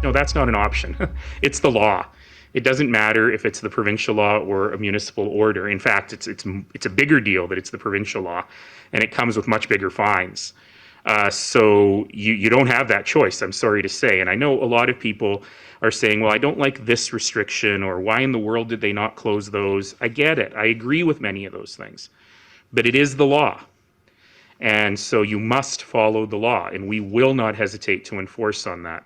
No, that's not an option. It's the law. It doesn't matter if it's the provincial law or a municipal order. In fact, it's a bigger deal that it's the provincial law, and it comes with much bigger fines. So you don't have that choice, I'm sorry to say. And I know a lot of people are saying, well, I don't like this restriction, or why in the world did they not close those? I get it. I agree with many of those things. But it is the law. And so you must follow the law, and we will not hesitate to enforce on that.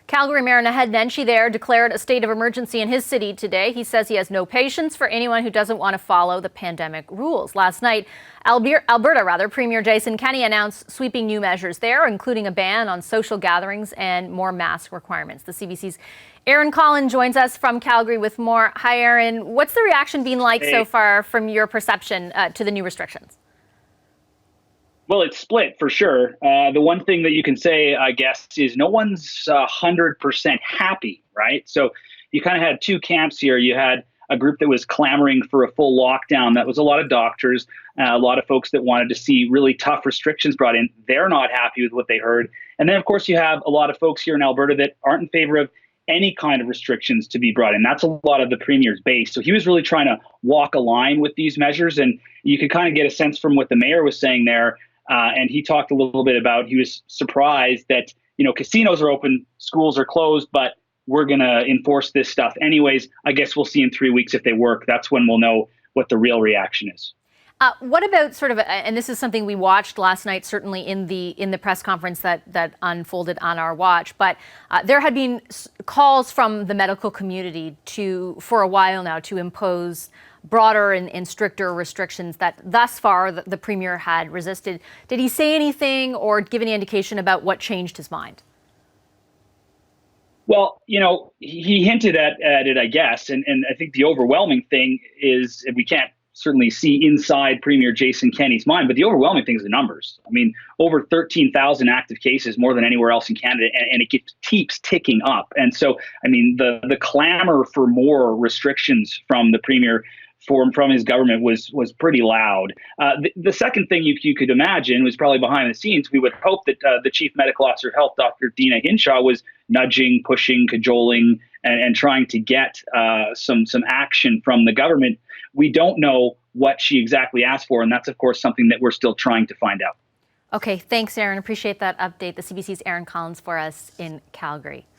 Calgary Mayor Naheed Nenshi there declared a state of emergency in his city today. He says he has no patience for anyone who doesn't want to follow the pandemic rules. Last night, Alberta, Premier Jason Kenney announced sweeping new measures there, including a ban on social gatherings and more mask requirements. The CBC's Aaron Collin joins us from Calgary with more. Hi, Aaron. What's the reaction been like so far from your perception to the new restrictions? Well, it's split for sure. The one thing that you can say, I guess, is no one's 100% happy, right? So you kind of had two camps here. You had a group that was clamoring for a full lockdown. That was a lot of doctors, a lot of folks that wanted to see really tough restrictions brought in. They're not happy with what they heard. And then, of course, you have a lot of folks here in Alberta that aren't in favor of any kind of restrictions to be brought in. That's a lot of the Premier's base. So he was really trying to walk a line with these measures. And you could kind of get a sense from what the mayor was saying there. And he talked a little bit about, he was surprised that, casinos are open, schools are closed, but we're going to enforce this stuff anyways. I guess we'll see in 3 weeks if they work. That's when we'll know what the real reaction is. What about sort of, and this is something we watched last night, certainly in the press conference that unfolded on our watch, but there had been calls from the medical community for a while now to impose broader and stricter restrictions that thus far the Premier had resisted. Did he say anything or give any indication about what changed his mind? Well, he hinted at it, I guess. And I think the overwhelming thing is, and we can't certainly see inside Premier Jason Kenney's mind, but the overwhelming thing is the numbers. I mean, over 13,000 active cases, more than anywhere else in Canada, and it keeps ticking up. And so, I mean, the clamor for more restrictions from the Premier, from his government was pretty loud. The second thing you could imagine was probably behind the scenes. We would hope that the Chief Medical Officer of Health, Dr. Dina Hinshaw, was nudging, pushing, cajoling, and trying to get some action from the government. We don't know what she exactly asked for, and that's, of course, something that we're still trying to find out. Okay, thanks, Aaron. Appreciate that update. The CBC's Aaron Collins for us in Calgary.